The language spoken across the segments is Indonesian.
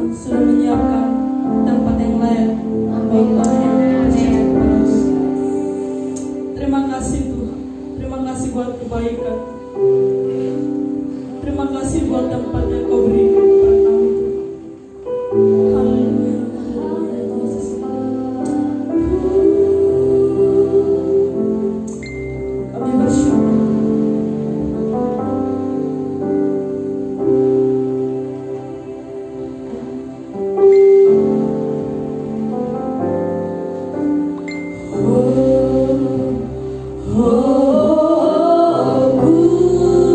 Tuhan sudah menyiapkan tempat yang layak bagi kami yang percaya kepada Engkau. Terima kasih Tuhan. Terima kasih buat kebaikan. Terima kasih buat tempat yang Kau berikan kepada kami Tuhan. Haleluya. Kami bersyukur. Oh, ku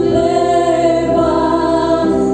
bebas.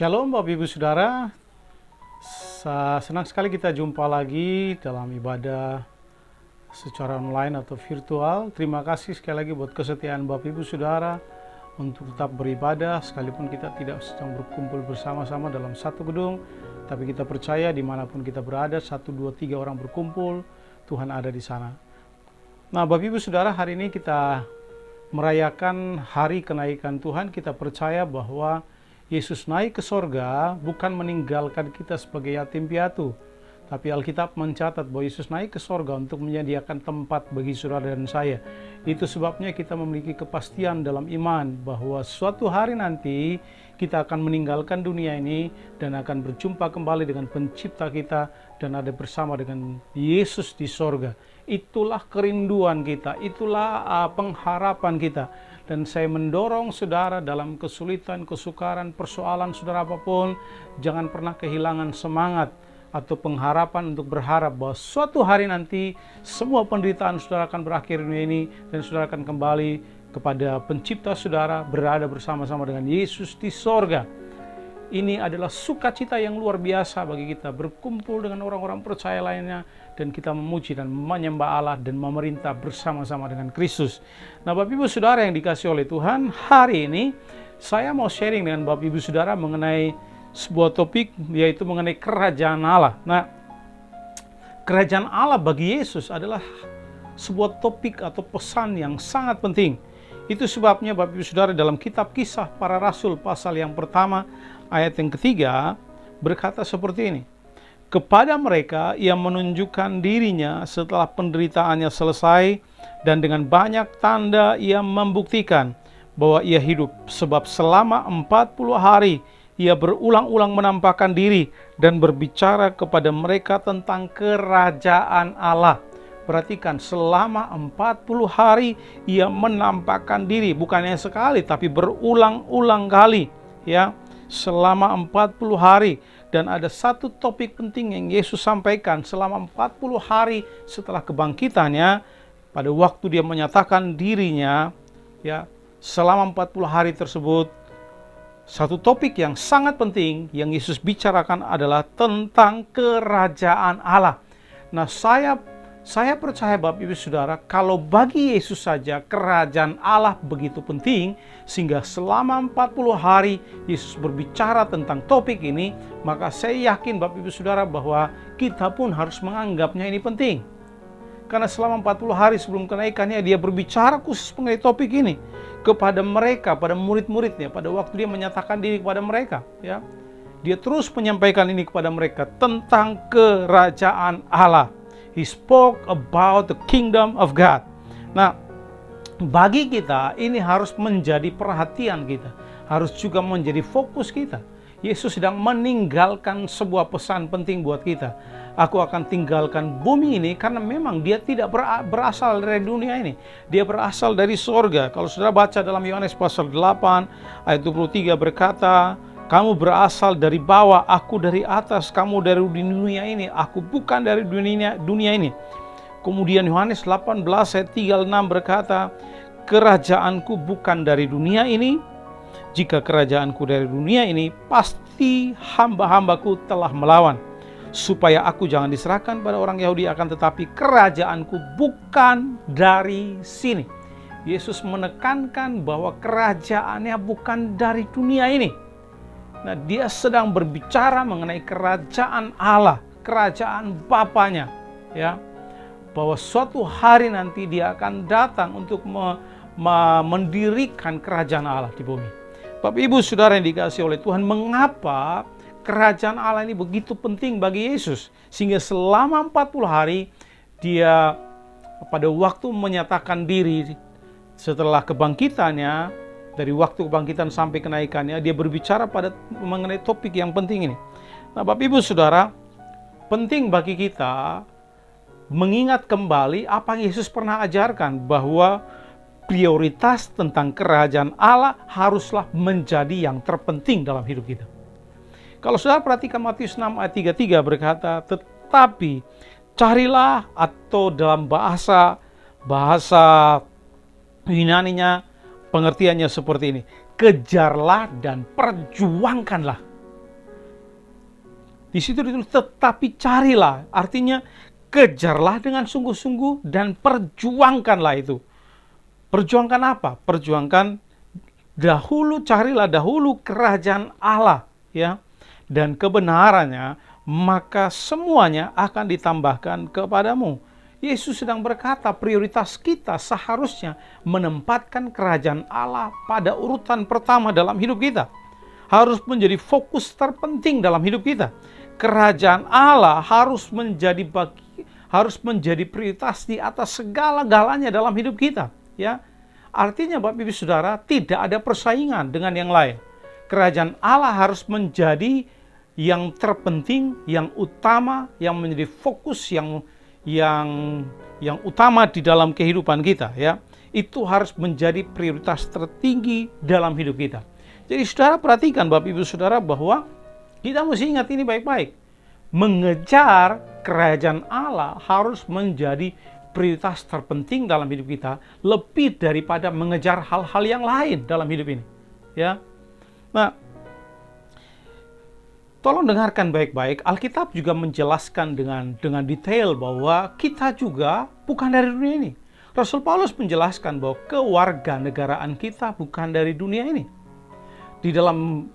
Shalom Bapak Ibu Saudara, senang sekali kita jumpa lagi dalam ibadah secara online atau virtual. Terima kasih sekali lagi buat kesetiaan Bapak Ibu Saudara untuk tetap beribadah sekalipun kita tidak sedang berkumpul bersama-sama dalam satu gedung, tapi kita percaya dimanapun kita berada, 1, 2, 3 orang berkumpul, Tuhan ada di sana. Nah Bapak Ibu Saudara, hari ini kita merayakan hari kenaikan Tuhan. Kita percaya bahwa Yesus naik ke sorga bukan meninggalkan kita sebagai yatim piatu, tapi Alkitab mencatat bahwa Yesus naik ke sorga untuk menyediakan tempat bagi saudara dan saya. Itu sebabnya kita memiliki kepastian dalam iman bahwa suatu hari nanti kita akan meninggalkan dunia ini dan akan berjumpa kembali dengan pencipta kita dan ada bersama dengan Yesus di sorga. Itulah kerinduan kita, itulah pengharapan kita. Dan saya mendorong saudara dalam kesulitan, kesukaran, persoalan saudara apapun, jangan pernah kehilangan semangat atau pengharapan untuk berharap bahwa suatu hari nanti semua penderitaan saudara akan berakhir di dunia ini dan saudara akan kembali kepada pencipta saudara, berada bersama-sama dengan Yesus di sorga. Ini adalah sukacita yang luar biasa bagi kita, berkumpul dengan orang-orang percaya lainnya dan kita memuji dan menyembah Allah dan memerintah bersama-sama dengan Kristus. Nah Bapak Ibu Saudara yang dikasih oleh Tuhan, hari ini saya mau sharing dengan Bapak Ibu Saudara mengenai sebuah topik, yaitu mengenai kerajaan Allah. Nah, kerajaan Allah bagi Yesus adalah sebuah topik atau pesan yang sangat penting. Itu sebabnya Bapak Ibu Saudara dalam kitab Kisah Para Rasul pasal yang pertama ayat yang ketiga berkata seperti ini. Kepada mereka ia menunjukkan dirinya setelah penderitaannya selesai dan dengan banyak tanda ia membuktikan bahwa ia hidup. Sebab selama 40 hari ia berulang-ulang menampakkan diri dan berbicara kepada mereka tentang kerajaan Allah. Perhatikan, selama 40 hari ia menampakkan diri, bukannya sekali tapi berulang-ulang kali, ya. Selama 40 hari, dan ada satu topik penting yang Yesus sampaikan selama 40 hari setelah kebangkitannya, pada waktu dia menyatakan dirinya, ya, selama 40 hari tersebut, satu topik yang sangat penting yang Yesus bicarakan adalah tentang kerajaan Allah. Nah, saya percaya Bapak Ibu Saudara, kalau bagi Yesus saja kerajaan Allah begitu penting, sehingga selama 40 hari Yesus berbicara tentang topik ini, maka saya yakin Bapak Ibu Saudara bahwa kita pun harus menganggapnya ini penting. Karena selama 40 hari sebelum kenaikannya, dia berbicara khusus mengenai topik ini kepada mereka, pada murid-muridnya, pada waktu dia menyatakan diri kepada mereka, ya. Dia terus menyampaikan ini kepada mereka tentang kerajaan Allah. He spoke about the kingdom of God. Nah, bagi kita ini harus menjadi perhatian kita, harus juga menjadi fokus kita. Yesus sedang meninggalkan sebuah pesan penting buat kita. Aku akan tinggalkan bumi ini karena memang dia tidak berasal dari dunia ini. Dia berasal dari sorga. Kalau saudara baca dalam Yohanes pasal 8 ayat 23 berkata, kamu berasal dari bawah, aku dari atas, kamu dari dunia ini, aku bukan dari dunia ini. Kemudian Yohanes 18 ayat 36 berkata, kerajaanku bukan dari dunia ini. Jika kerajaanku dari dunia ini, pasti hamba-hambaku telah melawan. Supaya aku jangan diserahkan pada orang Yahudi, akan tetapi kerajaanku bukan dari sini. Yesus menekankan bahwa kerajaannya bukan dari dunia ini. Nah, dia sedang berbicara mengenai kerajaan Allah, kerajaan Bapanya, ya. Bahwa suatu hari nanti dia akan datang untuk mendirikan kerajaan Allah di bumi. Bapak Ibu Saudara yang dikasihi oleh Tuhan, mengapa kerajaan Allah ini begitu penting bagi Yesus? Sehingga selama 40 hari dia pada waktu menyatakan diri setelah kebangkitannya, dari waktu kebangkitan sampai kenaikannya, dia berbicara mengenai topik yang penting ini. Nah, Bapak Ibu Saudara, penting bagi kita mengingat kembali apa yang Yesus pernah ajarkan, bahwa prioritas tentang kerajaan Allah haruslah menjadi yang terpenting dalam hidup kita. Kalau saudara perhatikan Matius 6 ayat 33 berkata, tetapi carilah, atau dalam bahasa Yunaninya pengertiannya seperti ini, kejarlah dan perjuangkanlah. Di situ ditulis tetapi carilah, artinya kejarlah dengan sungguh-sungguh dan perjuangkanlah itu. Perjuangkan apa? Perjuangkan dahulu, carilah dahulu kerajaan Allah, ya, dan kebenarannya, maka semuanya akan ditambahkan kepadamu. Yesus sedang berkata prioritas kita seharusnya menempatkan kerajaan Allah pada urutan pertama dalam hidup kita. Harus menjadi fokus terpenting dalam hidup kita. Kerajaan Allah harus menjadi prioritas di atas segala-galanya dalam hidup kita, ya. Artinya Bapak Ibu Saudara, tidak ada persaingan dengan yang lain. Kerajaan Allah harus menjadi yang terpenting, yang utama, yang menjadi fokus yang utama di dalam kehidupan kita, ya. Itu harus menjadi prioritas tertinggi dalam hidup kita. Jadi saudara perhatikan Bapak Ibu Saudara bahwa kita mesti ingat ini baik-baik. Mengejar kerajaan Allah harus menjadi prioritas terpenting dalam hidup kita, lebih daripada mengejar hal-hal yang lain dalam hidup ini, ya. Nah, tolong dengarkan baik-baik. Alkitab juga menjelaskan dengan detail bahwa kita juga bukan dari dunia ini. Rasul Paulus menjelaskan bahwa kewarganegaraan kita bukan dari dunia ini. Di dalam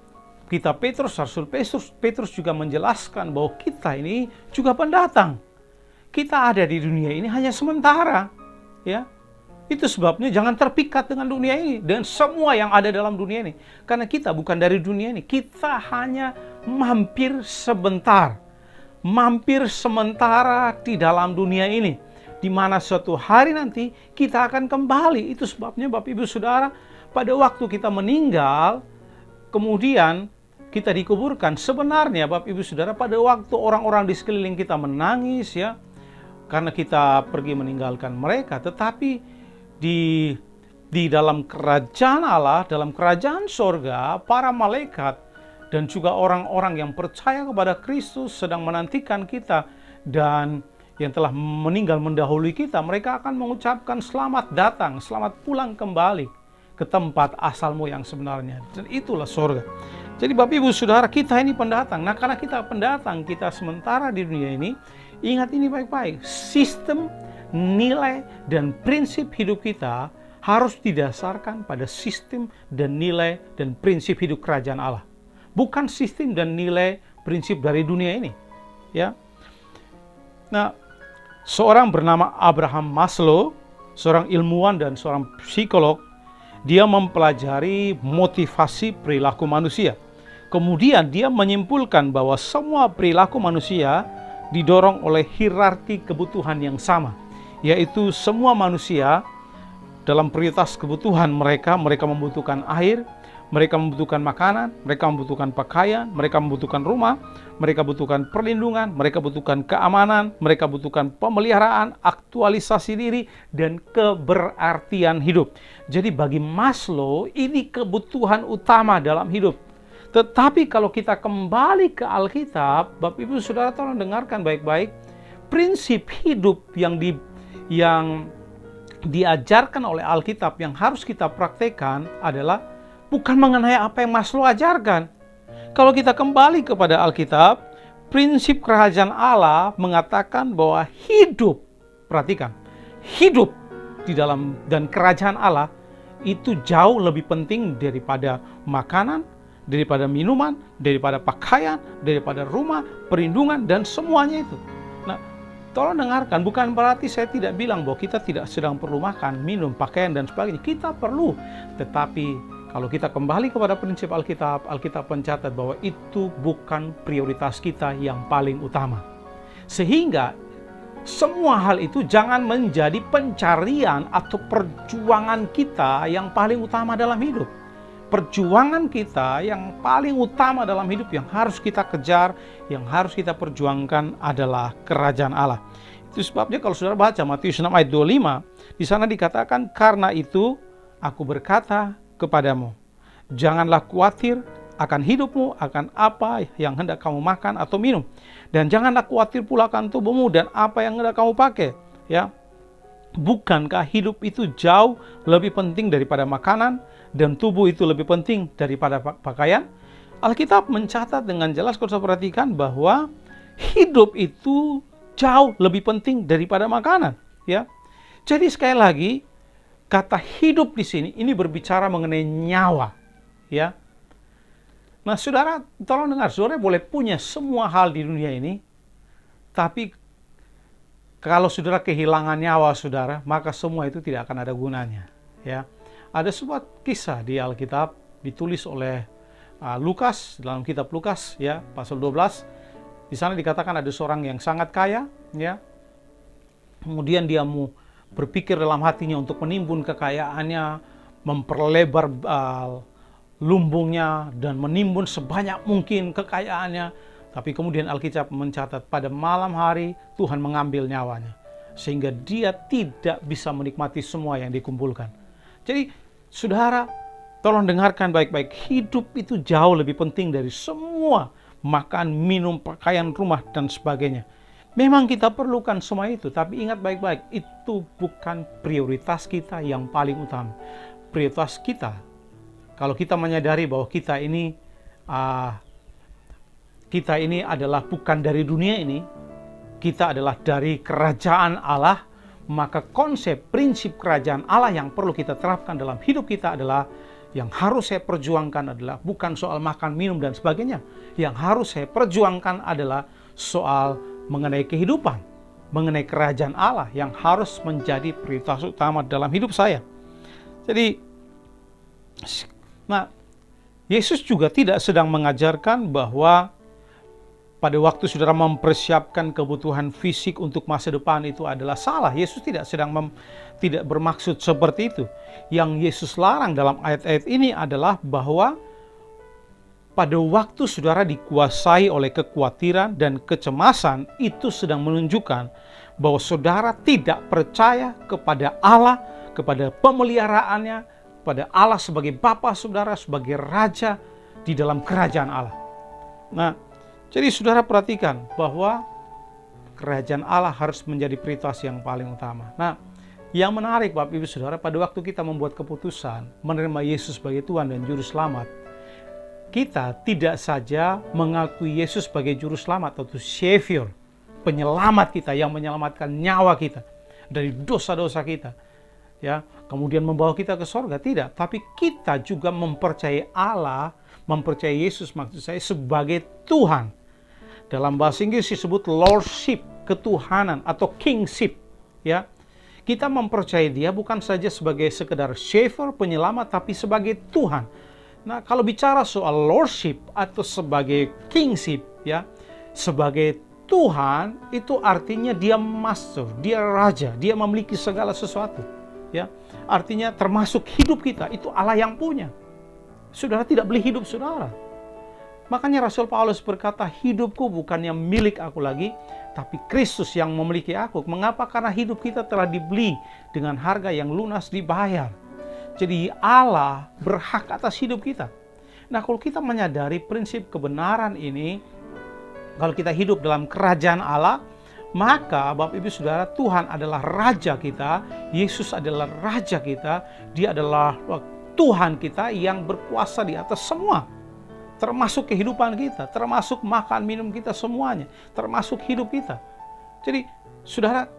kitab Petrus, Rasul Petrus juga menjelaskan bahwa kita ini juga pendatang. Kita ada di dunia ini hanya sementara, ya. Itu sebabnya jangan terpikat dengan dunia ini dan semua yang ada dalam dunia ini. Karena kita bukan dari dunia ini. Kita hanya mampir sebentar. Mampir sementara di dalam dunia ini. Di mana suatu hari nanti kita akan kembali. Itu sebabnya Bapak Ibu Saudara, pada waktu kita meninggal, kemudian kita dikuburkan. Sebenarnya Bapak Ibu Saudara, pada waktu orang-orang di sekeliling kita menangis, ya, karena kita pergi meninggalkan mereka, tetapi di dalam kerajaan Allah, dalam kerajaan sorga, para malaikat dan juga orang-orang yang percaya kepada Kristus sedang menantikan kita, dan yang telah meninggal mendahului kita, mereka akan mengucapkan selamat datang, selamat pulang kembali ke tempat asalmu yang sebenarnya. Dan itulah sorga. Jadi Bapak Ibu Saudara, kita ini pendatang. Nah, karena kita pendatang, kita sementara di dunia ini, ingat ini baik-baik. Sistem, nilai, dan prinsip hidup kita harus didasarkan pada sistem dan nilai dan prinsip hidup kerajaan Allah. Bukan sistem dan nilai prinsip dari dunia ini, ya. Nah, seorang bernama Abraham Maslow, seorang ilmuwan dan seorang psikolog, dia mempelajari motivasi perilaku manusia. Kemudian dia menyimpulkan bahwa semua perilaku manusia didorong oleh hierarki kebutuhan yang sama, yaitu semua manusia dalam prioritas kebutuhan mereka membutuhkan air, mereka membutuhkan makanan, mereka membutuhkan pakaian, mereka membutuhkan rumah, mereka membutuhkan perlindungan, mereka membutuhkan keamanan, mereka membutuhkan pemeliharaan, aktualisasi diri, dan keberartian hidup. Jadi bagi Maslow, ini kebutuhan utama dalam hidup. Tetapi kalau kita kembali ke Alkitab, Bapak Ibu Saudara tolong dengarkan baik-baik, prinsip hidup yang diajarkan oleh Alkitab yang harus kita praktekkan adalah bukan mengenai apa yang Maslow ajarkan. Kalau kita kembali kepada Alkitab, prinsip kerajaan Allah mengatakan bahwa hidup, perhatikan, hidup di dalam dan kerajaan Allah itu jauh lebih penting daripada makanan, daripada minuman, daripada pakaian, daripada rumah, perlindungan, dan semuanya itu. Nah, tolong dengarkan, bukan berarti saya tidak bilang bahwa kita tidak sedang perlu makan, minum, pakaian, dan sebagainya. Kita perlu, tetapi kalau kita kembali kepada prinsip Alkitab, Alkitab mencatat bahwa itu bukan prioritas kita yang paling utama. Sehingga semua hal itu jangan menjadi pencarian atau perjuangan kita yang paling utama dalam hidup. Perjuangan kita yang paling utama dalam hidup yang harus kita kejar, yang harus kita perjuangkan adalah kerajaan Allah. Itu sebabnya kalau saudara baca Matius 6 ayat 25, di sana dikatakan, karena itu aku berkata kepadamu, janganlah khawatir akan hidupmu, akan apa yang hendak kamu makan atau minum, dan janganlah khawatir pula akan tubuhmu dan apa yang hendak kamu pakai, ya. Bukankah hidup itu jauh lebih penting daripada makanan, dan tubuh itu lebih penting daripada pakaian? Alkitab mencatat dengan jelas, kalau saya perhatikan, bahwa hidup itu jauh lebih penting daripada makanan, ya. Jadi sekali lagi, kata hidup di sini ini berbicara mengenai nyawa, ya. Nah, saudara, tolong dengar, saudara boleh punya semua hal di dunia ini, tapi kalau saudara kehilangan nyawa saudara, maka semua itu tidak akan ada gunanya, ya. Ada sebuah kisah di Alkitab ditulis oleh Lukas, dalam kitab Lukas, ya, pasal 12. Di sana dikatakan ada seorang yang sangat kaya, ya. Kemudian dia mau berpikir dalam hatinya untuk menimbun kekayaannya, memperlebar lumbungnya dan menimbun sebanyak mungkin kekayaannya. Tapi kemudian Alkitab mencatat pada malam hari Tuhan mengambil nyawanya, sehingga dia tidak bisa menikmati semua yang dikumpulkan. Jadi saudara, tolong dengarkan baik-baik, hidup itu jauh lebih penting dari semua makan, minum, pakaian, rumah, dan sebagainya. Memang kita perlukan semua itu, tapi ingat baik-baik, itu bukan prioritas kita yang paling utama. Prioritas kita, kalau kita menyadari bahwa kita ini adalah bukan dari dunia ini, kita adalah dari kerajaan Allah, maka konsep, prinsip kerajaan Allah yang perlu kita terapkan dalam hidup kita adalah, yang harus saya perjuangkan adalah bukan soal makan, minum, dan sebagainya. Yang harus saya perjuangkan adalah soal mengenai kehidupan, mengenai kerajaan Allah yang harus menjadi prioritas utama dalam hidup saya. Jadi, nah, Yesus juga tidak sedang mengajarkan bahwa pada waktu saudara mempersiapkan kebutuhan fisik untuk masa depan itu adalah salah. Yesus tidak tidak bermaksud seperti itu. Yang Yesus larang dalam ayat-ayat ini adalah bahwa pada waktu saudara dikuasai oleh kekhawatiran dan kecemasan, itu sedang menunjukkan bahwa saudara tidak percaya kepada Allah, kepada pemeliharaannya, pada Allah sebagai Bapa saudara, sebagai Raja di dalam kerajaan Allah. Nah, jadi saudara perhatikan bahwa kerajaan Allah harus menjadi prioritas yang paling utama. Nah, yang menarik Bapak Ibu Saudara, pada waktu kita membuat keputusan menerima Yesus sebagai Tuhan dan Juru Selamat, kita tidak saja mengakui Yesus sebagai Juru Selamat atau Savior, penyelamat kita yang menyelamatkan nyawa kita dari dosa-dosa kita, ya, kemudian membawa kita ke sorga, tidak. Tapi kita juga mempercayai Allah, mempercayai Yesus, maksud saya, sebagai Tuhan. Dalam bahasa Inggris disebut Lordship, ketuhanan atau Kingship, ya. Kita mempercayai dia bukan saja sebagai sekedar Savior, penyelamat, tapi sebagai Tuhan. Nah, kalau bicara soal Lordship atau sebagai Kingship, ya, sebagai Tuhan, itu artinya dia master, dia raja, dia memiliki segala sesuatu, ya. Artinya termasuk hidup kita, itu Allah yang punya. Saudara tidak beli hidup saudara. Makanya Rasul Paulus berkata, hidupku bukannya milik aku lagi, tapi Kristus yang memiliki aku. Mengapa? Karena hidup kita telah dibeli dengan harga yang lunas dibayar. Jadi Allah berhak atas hidup kita. Nah, kalau kita menyadari prinsip kebenaran ini, kalau kita hidup dalam kerajaan Allah, maka Bapak Ibu Saudara, Tuhan adalah Raja kita, Yesus adalah Raja kita, Dia adalah Tuhan kita yang berkuasa di atas semua. Termasuk kehidupan kita, termasuk makan minum kita semuanya, termasuk hidup kita. Jadi, saudara,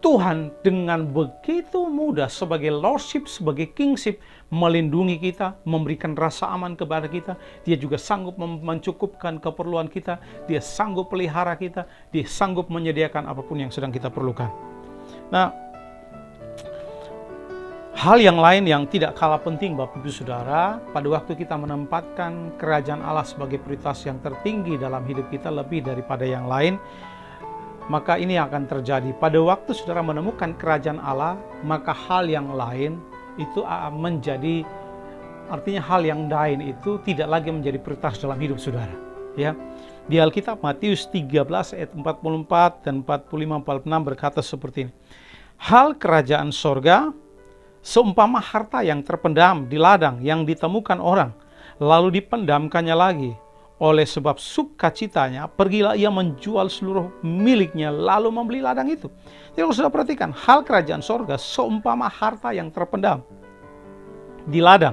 Tuhan dengan begitu mudah sebagai Lordship, sebagai Kingship, melindungi kita, memberikan rasa aman kepada kita. Dia juga sanggup mencukupkan keperluan kita, dia sanggup pelihara kita, dia sanggup menyediakan apapun yang sedang kita perlukan. Nah, hal yang lain yang tidak kalah penting Bapak Ibu Saudara, pada waktu kita menempatkan kerajaan Allah sebagai prioritas yang tertinggi dalam hidup kita lebih daripada yang lain, maka ini akan terjadi. Pada waktu saudara menemukan kerajaan Allah, maka hal yang lain itu menjadi, artinya hal yang lain itu tidak lagi menjadi prioritas dalam hidup saudara. Ya, di Alkitab Matius 13 ayat 44 dan 45-46 berkata seperti ini. Hal kerajaan sorga seumpama harta yang terpendam di ladang yang ditemukan orang, lalu dipendamkannya lagi. Oleh sebab sukacitanya, pergilah ia menjual seluruh miliknya, lalu membeli ladang itu. Jadi kalau sudah perhatikan, hal kerajaan sorga seumpama harta yang terpendam di ladang.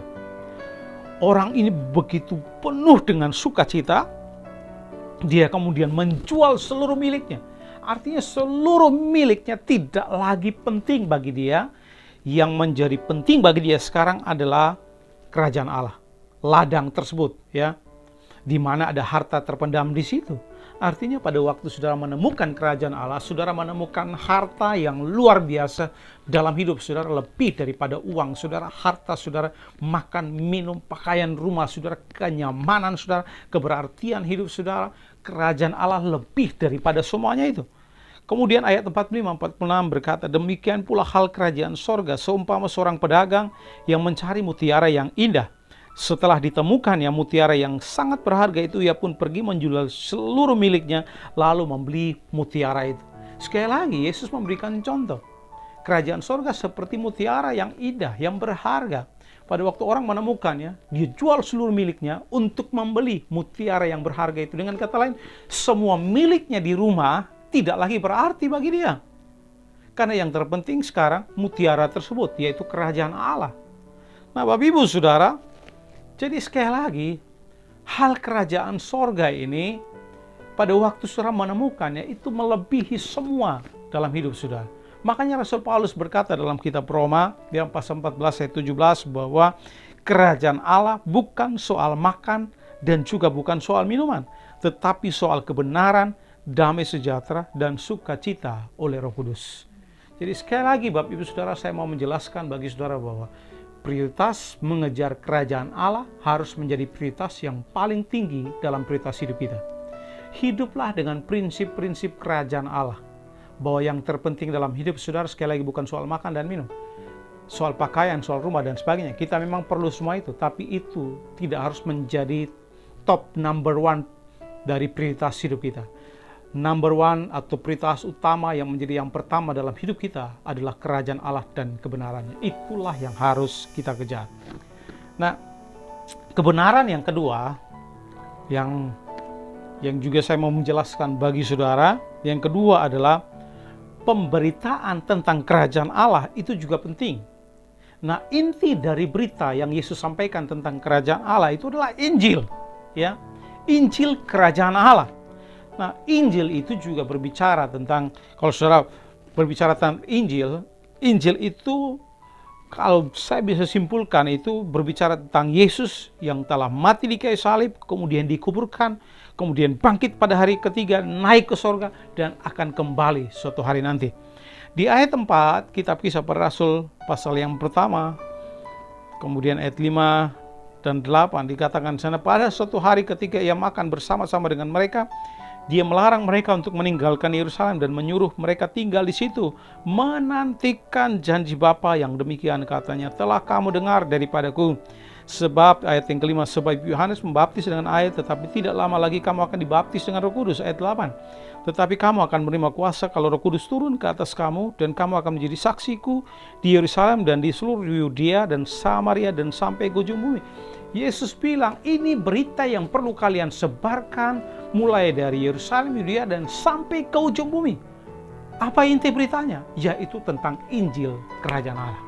orang ini begitu penuh dengan sukacita, dia kemudian menjual seluruh miliknya. Artinya seluruh miliknya tidak lagi penting bagi dia. Yang menjadi penting bagi dia sekarang adalah kerajaan Allah, ladang tersebut, ya, di mana ada harta terpendam di situ. Artinya pada waktu saudara menemukan kerajaan Allah, saudara menemukan harta yang luar biasa dalam hidup saudara, lebih daripada uang saudara, harta saudara, makan, minum, pakaian, rumah saudara, kenyamanan saudara, keberartian hidup saudara. Kerajaan Allah lebih daripada semuanya itu. Kemudian ayat 45-46 berkata, demikian pula hal kerajaan sorga, seumpama seorang pedagang yang mencari mutiara yang indah. Setelah ditemukannya mutiara yang sangat berharga itu, ia pun pergi menjual seluruh miliknya, lalu membeli mutiara itu. Sekali lagi, Yesus memberikan contoh. Kerajaan sorga seperti mutiara yang indah, yang berharga. Pada waktu orang menemukannya, dia jual seluruh miliknya untuk membeli mutiara yang berharga itu. Dengan kata lain, semua miliknya di rumah tidak lagi berarti bagi dia. Karena yang terpenting sekarang mutiara tersebut, yaitu kerajaan Allah. Nah, Bapak Ibu Saudara, jadi sekali lagi, hal kerajaan sorga ini, pada waktu saudara menemukannya, itu melebihi semua dalam hidup saudara. Makanya Rasul Paulus berkata dalam kitab Roma, di pasal 14 ayat 17, bahwa kerajaan Allah bukan soal makan dan juga bukan soal minuman, tetapi soal kebenaran, damai sejahtera, dan sukacita oleh Roh Kudus. Jadi sekali lagi Bapak Ibu Saudara, saya mau menjelaskan bagi saudara bahwa prioritas mengejar kerajaan Allah harus menjadi prioritas yang paling tinggi dalam prioritas hidup kita. Hiduplah dengan prinsip-prinsip kerajaan Allah. Bahwa yang terpenting dalam hidup saudara sekali lagi bukan soal makan dan minum. Soal pakaian, soal rumah dan sebagainya. Kita memang perlu semua itu. Tapi itu tidak harus menjadi top number one dari prioritas hidup kita. Number one atau prioritas utama yang menjadi yang pertama dalam hidup kita adalah kerajaan Allah dan kebenarannya. Itulah yang harus kita kejar. Nah, kebenaran yang kedua yang juga saya mau menjelaskan bagi saudara, yang kedua adalah pemberitaan tentang kerajaan Allah itu juga penting. Nah, inti dari berita yang Yesus sampaikan tentang kerajaan Allah itu adalah Injil, ya. Injil kerajaan Allah. Nah, Injil itu juga berbicara tentang, kalau saudara berbicara tentang Injil, Injil itu kalau saya bisa simpulkan itu berbicara tentang Yesus yang telah mati di kayu salib, kemudian dikuburkan, kemudian bangkit pada hari ketiga, naik ke sorga, dan akan kembali suatu hari nanti. Di ayat 4, kitab Kisah Para Rasul, pasal yang pertama, kemudian ayat 5 dan 8, dikatakan sana, pada suatu hari ketika ia makan bersama-sama dengan mereka, dia melarang mereka untuk meninggalkan Yerusalem dan menyuruh mereka tinggal di situ, menantikan janji Bapa yang demikian katanya, telah kamu dengar daripadaku. Sebab ayat yang kelima, sebab Yohanes membaptis dengan air, tetapi tidak lama lagi kamu akan dibaptis dengan Roh Kudus. Ayat 8, tetapi kamu akan menerima kuasa kalau Roh Kudus turun ke atas kamu, dan kamu akan menjadi saksiku di Yerusalem dan di seluruh Yudea dan Samaria dan sampai ke ujung bumi. Yesus bilang ini berita yang perlu kalian sebarkan mulai dari Yerusalem, Yudea dan sampai ke ujung bumi. Apa inti beritanya? Yaitu tentang Injil kerajaan Allah.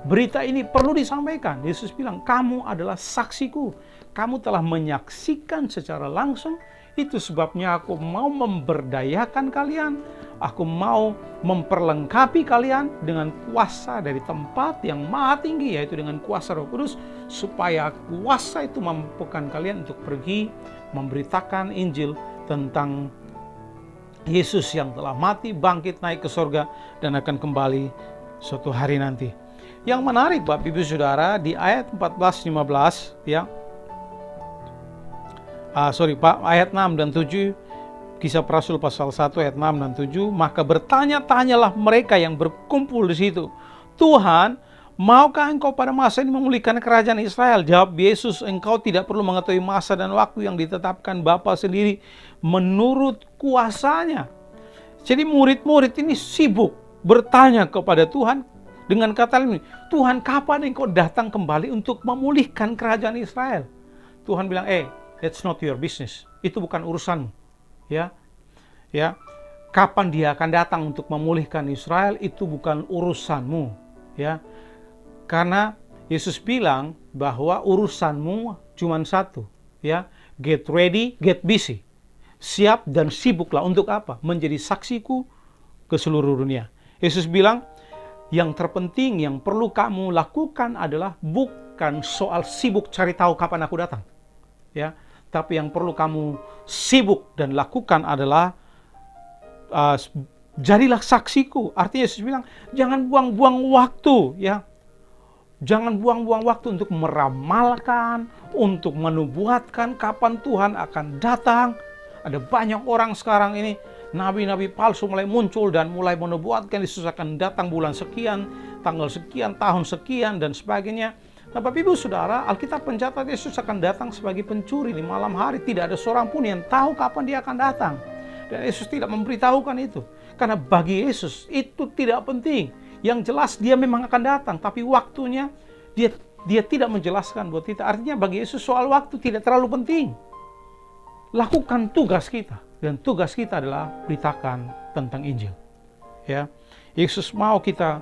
Berita ini perlu disampaikan. Yesus bilang, kamu adalah saksiku. Kamu telah menyaksikan secara langsung. Itu sebabnya aku mau memberdayakan kalian. Aku mau memperlengkapi kalian dengan kuasa dari tempat yang maha tinggi, yaitu dengan kuasa Roh Kudus, supaya kuasa itu mampukan kalian untuk pergi memberitakan Injil tentang Yesus yang telah mati, bangkit, naik ke surga, dan akan kembali suatu hari nanti. Yang menarik Bapak Ibu Saudara, di ayat 14-15 ya. Ayat 6 dan 7 Kisah Para Rasul pasal 1 ayat 6 dan 7, maka bertanya-tanyalah mereka yang berkumpul di situ, Tuhan, maukah engkau pada masa ini memulihkan kerajaan Israel? Jawab Yesus, engkau tidak perlu mengetahui masa dan waktu yang ditetapkan Bapa sendiri menurut kuasanya. Jadi murid-murid ini sibuk bertanya kepada Tuhan dengan kata lain, Tuhan, kapan engkau datang kembali untuk memulihkan kerajaan Israel? Tuhan bilang, that's not your business. Itu bukan urusanmu. Ya. Kapan dia akan datang untuk memulihkan Israel itu bukan urusanmu, ya. Karena Yesus bilang bahwa urusanmu cuma satu, ya, get ready, get busy. Siap dan sibuklah untuk apa? Menjadi saksiku ke seluruh dunia. Yesus bilang, yang terpenting yang perlu kamu lakukan adalah bukan soal sibuk cari tahu kapan aku datang, ya, tapi yang perlu kamu sibuk dan lakukan adalah jadilah saksiku. Artinya Yesus bilang, jangan buang-buang waktu, ya. Jangan buang-buang waktu untuk meramalkan, untuk menubuatkan kapan Tuhan akan datang. Ada banyak orang sekarang ini, nabi-nabi palsu mulai muncul dan mulai menubuatkan Yesus akan datang bulan sekian, tanggal sekian, tahun sekian, dan sebagainya. Nah, Bapak Ibu Saudara, Alkitab mencatat Yesus akan datang sebagai pencuri di malam hari. Tidak ada seorang pun yang tahu kapan dia akan datang. Dan Yesus tidak memberitahukan itu. Karena bagi Yesus itu tidak penting. Yang jelas dia memang akan datang, tapi waktunya dia tidak menjelaskan buat kita. Artinya bagi Yesus soal waktu tidak terlalu penting. Lakukan tugas kita, dan tugas kita adalah beritakan tentang Injil. Ya, Yesus mau kita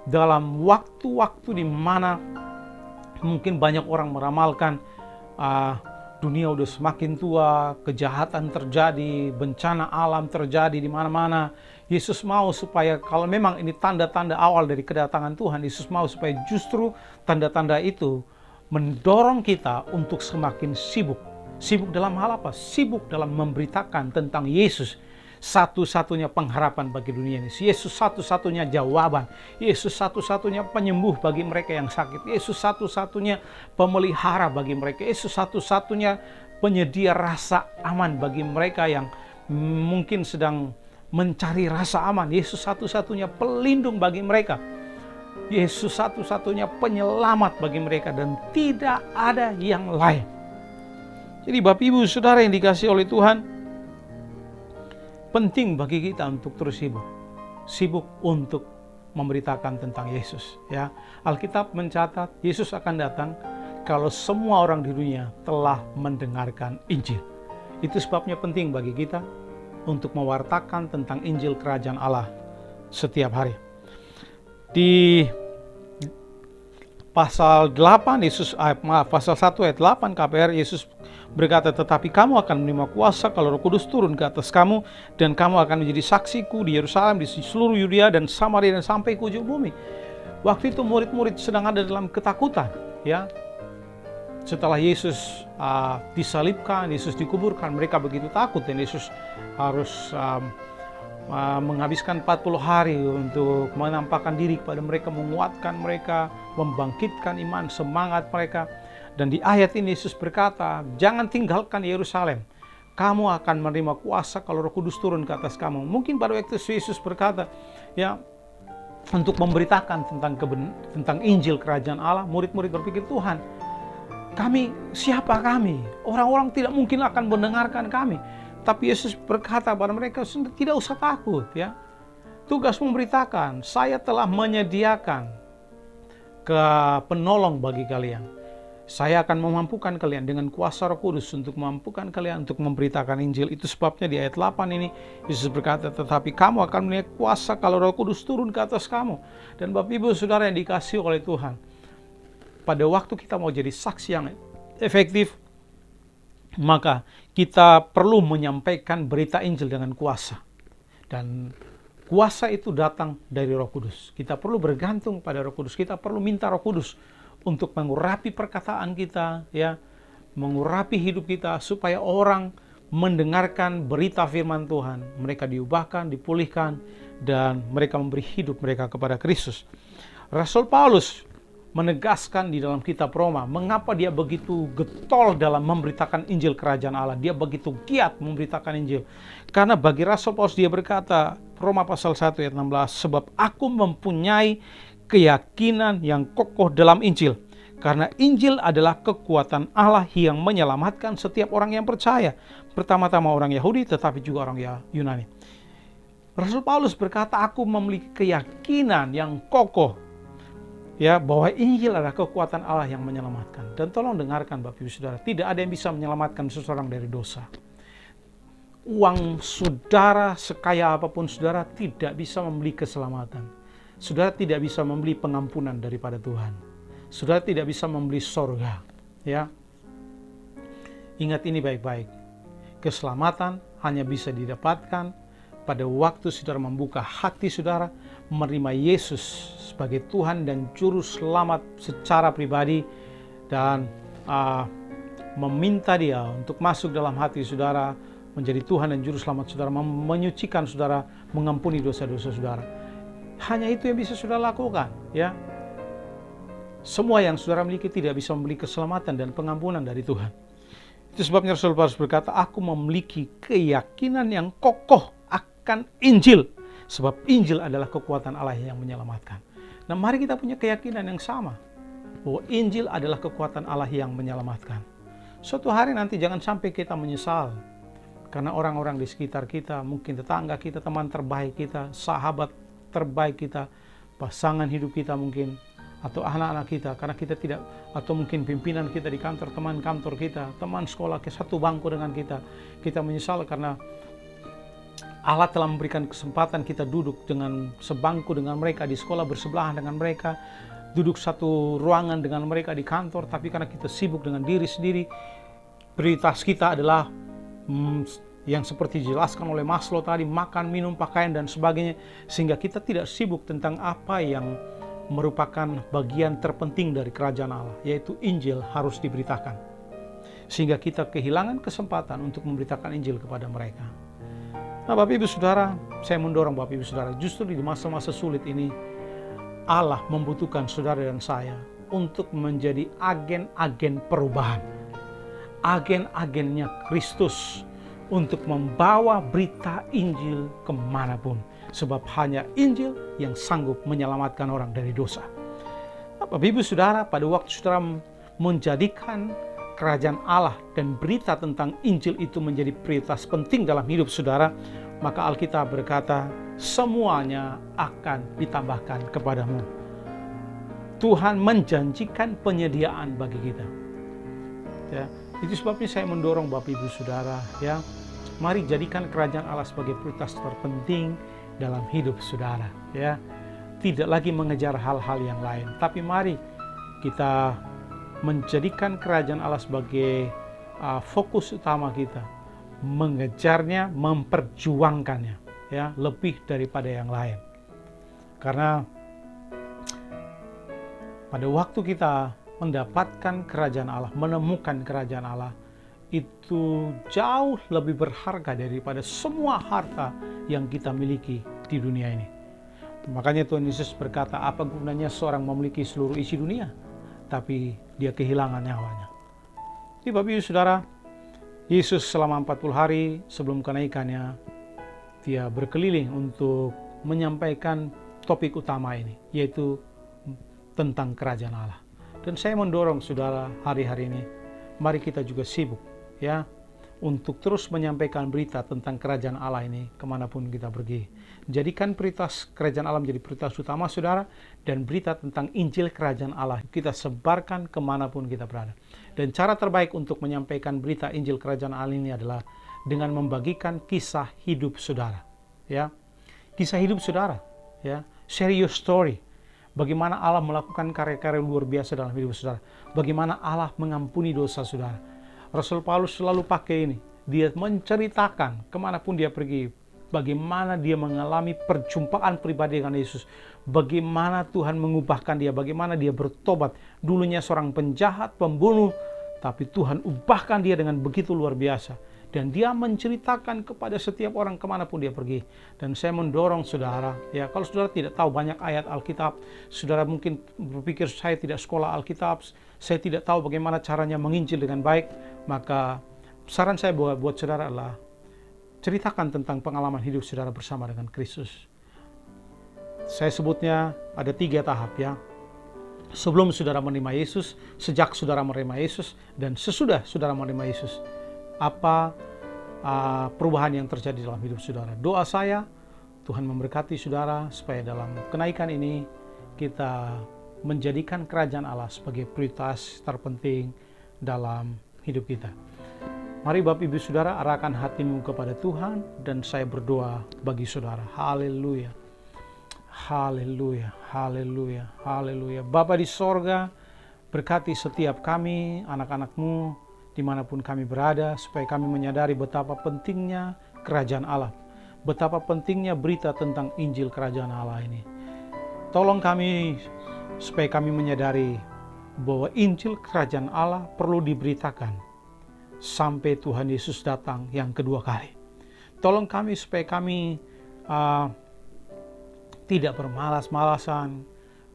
dalam waktu-waktu di mana mungkin banyak orang meramalkan dunia udah semakin tua, kejahatan terjadi, bencana alam terjadi di mana-mana. Yesus mau supaya kalau memang ini tanda-tanda awal dari kedatangan Tuhan, Yesus mau supaya justru tanda-tanda itu mendorong kita untuk semakin sibuk. Sibuk dalam hal apa? Sibuk dalam memberitakan tentang Yesus, satu-satunya pengharapan bagi dunia ini. Yesus satu-satunya jawaban. Yesus satu-satunya penyembuh bagi mereka yang sakit. Yesus satu-satunya pemelihara bagi mereka. Yesus satu-satunya penyedia rasa aman bagi mereka yang mungkin sedang mencari rasa aman. Yesus satu-satunya pelindung bagi mereka. Yesus satu-satunya penyelamat bagi mereka, dan tidak ada yang lain. Jadi Bapak Ibu Saudara yang dikasihi oleh Tuhan, penting bagi kita untuk terus sibuk untuk memberitakan tentang Yesus, ya. Alkitab mencatat Yesus akan datang kalau semua orang di dunia telah mendengarkan Injil. Itu sebabnya penting bagi kita untuk mewartakan tentang Injil Kerajaan Allah setiap hari. Di pasal 8 pasal 1 ayat 8 KPR, Yesus berkata, tetapi kamu akan menerima kuasa kalau Roh Kudus turun ke atas kamu, dan kamu akan menjadi saksiku di Yerusalem, di seluruh Yudea dan Samaria, dan sampai ke ujung bumi. Waktu itu murid-murid sedang ada dalam ketakutan, ya. Setelah Yesus disalibkan, Yesus dikuburkan, mereka begitu takut, dan Yesus harus menghabiskan 40 hari untuk menampakkan diri kepada mereka, menguatkan mereka, membangkitkan iman, semangat mereka. Dan di ayat ini Yesus berkata, jangan tinggalkan Yerusalem. Kamu akan menerima kuasa kalau Roh Kudus turun ke atas kamu. Mungkin pada waktu itu Yesus berkata, ya, untuk memberitakan tentang Injil Kerajaan Allah, murid-murid berpikir, Tuhan, siapa kami? Orang-orang tidak mungkin akan mendengarkan kami. Tapi Yesus berkata pada mereka, tidak usah takut, ya. Tugas memberitakan, saya telah menyediakan penolong bagi kalian. Saya akan memampukan kalian dengan kuasa Roh Kudus untuk memampukan kalian untuk memberitakan Injil. Itu sebabnya di ayat 8 ini Yesus berkata, tetapi kamu akan memiliki kuasa kalau Roh Kudus turun ke atas kamu. Dan Bapak Ibu Saudara yang dikasihi oleh Tuhan, pada waktu kita mau jadi saksi yang efektif, maka kita perlu menyampaikan berita Injil dengan kuasa. Dan kuasa itu datang dari Roh Kudus. Kita perlu bergantung pada Roh Kudus. Kita perlu minta Roh Kudus untuk mengurapi perkataan kita, ya, mengurapi hidup kita, supaya orang mendengarkan berita firman Tuhan, mereka diubahkan, dipulihkan, dan mereka memberi hidup mereka kepada Kristus. Rasul Paulus menegaskan di dalam kitab Roma, mengapa dia begitu getol dalam memberitakan Injil Kerajaan Allah. Dia begitu giat memberitakan Injil. Karena bagi Rasul Paulus, dia berkata, Roma pasal 1 ayat 16, sebab aku mempunyai keyakinan yang kokoh dalam Injil. Karena Injil adalah kekuatan Allah yang menyelamatkan setiap orang yang percaya. Pertama-tama orang Yahudi, tetapi juga orang Yunani. Rasul Paulus berkata, aku memiliki keyakinan yang kokoh, ya, bahwa Injil adalah kekuatan Allah yang menyelamatkan. Dan tolong dengarkan Bapak Ibu Saudara, tidak ada yang bisa menyelamatkan seseorang dari dosa. Uang saudara, sekaya apapun saudara, tidak bisa membeli keselamatan. Saudara tidak bisa membeli pengampunan daripada Tuhan. Saudara tidak bisa membeli sorga, ya. Ingat ini baik-baik. Keselamatan hanya bisa didapatkan pada waktu saudara membuka hati saudara, menerima Yesus sebagai Tuhan dan Juru Selamat secara pribadi, dan meminta Dia untuk masuk dalam hati saudara, menjadi Tuhan dan Juru Selamat saudara, menyucikan saudara, mengampuni dosa-dosa saudara. Hanya itu yang bisa saudara lakukan, ya. Semua yang saudara miliki tidak bisa membeli keselamatan dan pengampunan dari Tuhan. Itu sebabnya Rasul Paulus berkata, aku memiliki keyakinan yang kokoh akan Injil. Sebab Injil adalah kekuatan Allah yang menyelamatkan. Nah, mari kita punya keyakinan yang sama, bahwa Injil adalah kekuatan Allah yang menyelamatkan. Suatu hari nanti jangan sampai kita menyesal, karena orang-orang di sekitar kita, mungkin tetangga kita, teman terbaik kita, sahabat terbaik kita, pasangan hidup kita mungkin, atau anak-anak kita, karena kita tidak, atau mungkin pimpinan kita di kantor, teman kantor kita, teman sekolah, satu bangku dengan kita menyesal karena Allah telah memberikan kesempatan kita duduk dengan sebangku dengan mereka, di sekolah bersebelahan dengan mereka, duduk satu ruangan dengan mereka di kantor, tapi karena kita sibuk dengan diri sendiri, prioritas kita adalah yang seperti dijelaskan oleh Maslow tadi, makan, minum, pakaian, dan sebagainya, sehingga kita tidak sibuk tentang apa yang merupakan bagian terpenting dari kerajaan Allah, yaitu Injil harus diberitakan. Sehingga kita kehilangan kesempatan untuk memberitakan Injil kepada mereka. Nah, Bapak Ibu Saudara, saya mendorong Bapak Ibu Saudara, justru di masa-masa sulit ini, Allah membutuhkan saudara dan saya untuk menjadi agen-agen perubahan. Agen-agennya Kristus untuk membawa berita Injil kemanapun. Sebab hanya Injil yang sanggup menyelamatkan orang dari dosa. Bapak Ibu Saudara, pada waktu saudara menjadikan kerajaan Allah dan berita tentang Injil itu menjadi prioritas penting dalam hidup saudara, maka Alkitab berkata, semuanya akan ditambahkan kepadamu. Tuhan menjanjikan penyediaan bagi kita. Ya, itu sebabnya saya mendorong Bapak Ibu Saudara, ya, mari jadikan kerajaan Allah sebagai prioritas terpenting dalam hidup saudara, ya. Tidak lagi mengejar hal-hal yang lain, tapi mari kita menjadikan kerajaan Allah sebagai fokus utama kita, mengejarnya, memperjuangkannya, ya, lebih daripada yang lain. Karena pada waktu kita mendapatkan kerajaan Allah, menemukan kerajaan Allah, itu jauh lebih berharga daripada semua harta yang kita miliki di dunia ini. Makanya Tuhan Yesus berkata, apa gunanya seorang memiliki seluruh isi dunia, tapi dia kehilangan nyawanya. Jadi Bapak Ibu Saudara, Yesus selama 40 hari sebelum kenaikannya, dia berkeliling untuk menyampaikan topik utama ini, yaitu tentang kerajaan Allah. Dan saya mendorong saudara hari-hari ini, mari kita juga sibuk, ya, untuk terus menyampaikan berita tentang kerajaan Allah ini kemanapun kita pergi. Jadikan prioritas kerajaan Allah menjadi prioritas utama saudara, dan berita tentang Injil kerajaan Allah kita sebarkan kemanapun kita berada. Dan cara terbaik untuk menyampaikan berita Injil kerajaan Allah ini adalah dengan membagikan kisah hidup saudara, ya, kisah hidup saudara, ya, share your story. Bagaimana Allah melakukan karya-karya luar biasa dalam hidup saudara, bagaimana Allah mengampuni dosa saudara. Rasul Paulus selalu pakai ini. Dia menceritakan kemanapun dia pergi, bagaimana dia mengalami perjumpaan pribadi dengan Yesus, bagaimana Tuhan mengubahkan dia, bagaimana dia bertobat. Dulunya seorang penjahat, pembunuh, tapi Tuhan ubahkan dia dengan begitu luar biasa. Dan dia menceritakan kepada setiap orang kemanapun dia pergi. Dan saya mendorong saudara, ya, kalau saudara tidak tahu banyak ayat Alkitab, saudara mungkin berpikir saya tidak sekolah Alkitab, saya tidak tahu bagaimana caranya menginjil dengan baik, maka saran saya buat saudara adalah ceritakan tentang pengalaman hidup saudara bersama dengan Kristus. Saya sebutnya ada 3 tahap, ya. Sebelum saudara menerima Yesus, sejak saudara menerima Yesus, dan sesudah saudara menerima Yesus. Apa perubahan yang terjadi dalam hidup saudara? Doa saya, Tuhan memberkati saudara supaya dalam kenaikan ini kita menjadikan kerajaan Allah sebagai prioritas terpenting dalam hidup kita. Mari Bapak Ibu Saudara, arahkan hatimu kepada Tuhan, dan saya berdoa bagi saudara. Haleluya, haleluya, haleluya, haleluya. Bapa di sorga, Berkati setiap kami, anak-anak-Mu, dimanapun kami berada, supaya kami menyadari betapa pentingnya kerajaan Allah, betapa pentingnya berita tentang Injil kerajaan Allah ini. Tolong kami supaya kami menyadari bahwa Injil kerajaan Allah perlu diberitakan sampai Tuhan Yesus datang yang kedua kali. Tolong kami supaya kami tidak bermalas-malasan,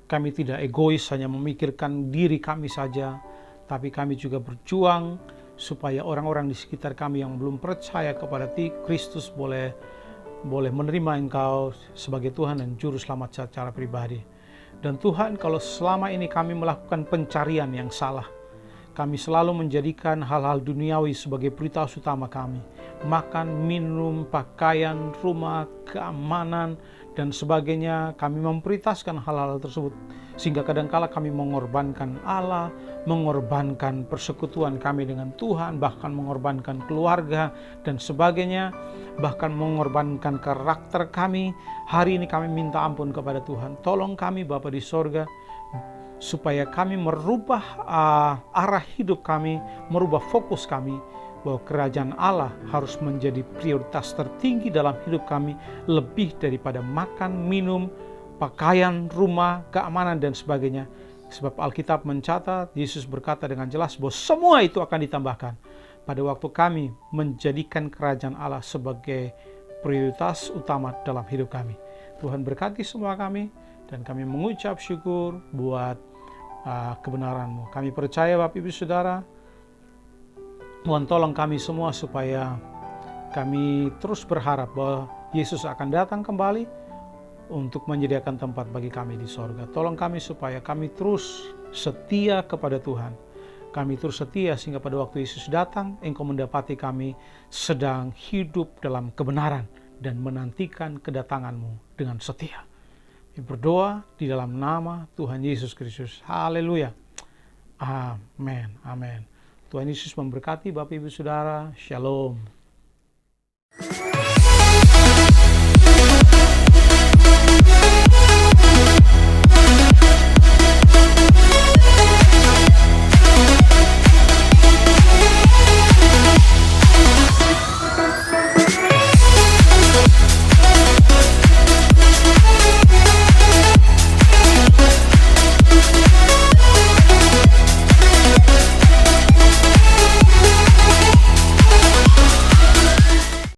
kami tidak egois hanya memikirkan diri kami saja, tapi kami juga berjuang supaya orang-orang di sekitar kami yang belum percaya kepada Kristus boleh menerima Engkau sebagai Tuhan dan Juru Selamat secara pribadi. Dan Tuhan, kalau selama ini kami melakukan pencarian yang salah, kami selalu menjadikan hal-hal duniawi sebagai prioritas utama kami. Makan, minum, pakaian, rumah, keamanan, dan sebagainya, kami memprioritaskan hal-hal tersebut. Sehingga kadangkala kami mengorbankan Allah, mengorbankan persekutuan kami dengan Tuhan, bahkan mengorbankan keluarga dan sebagainya, bahkan mengorbankan karakter kami. Hari ini kami minta ampun kepada Tuhan. Tolong kami Bapa di sorga, supaya kami merubah arah hidup kami, merubah fokus kami, bahwa kerajaan Allah harus menjadi prioritas tertinggi dalam hidup kami, lebih daripada makan, minum, pakaian, rumah, keamanan, dan sebagainya. Sebab Alkitab mencatat, Yesus berkata dengan jelas bahwa semua itu akan ditambahkan pada waktu kami menjadikan kerajaan Allah sebagai prioritas utama dalam hidup kami. Tuhan berkati semua kami, dan kami mengucap syukur buat kebenaran-Mu. Kami percaya Bapak Ibu Saudara, Tuhan tolong kami semua supaya kami terus berharap bahwa Yesus akan datang kembali untuk menyediakan tempat bagi kami di sorga. Tolong kami supaya kami terus setia kepada Tuhan. Kami terus setia sehingga pada waktu Yesus datang, Engkau mendapati kami sedang hidup dalam kebenaran dan menantikan kedatangan-Mu dengan setia. Kami berdoa di dalam nama Tuhan Yesus Kristus. Haleluya. Amin. Amin. Tuhan Yesus memberkati Bapak Ibu Saudara. Shalom.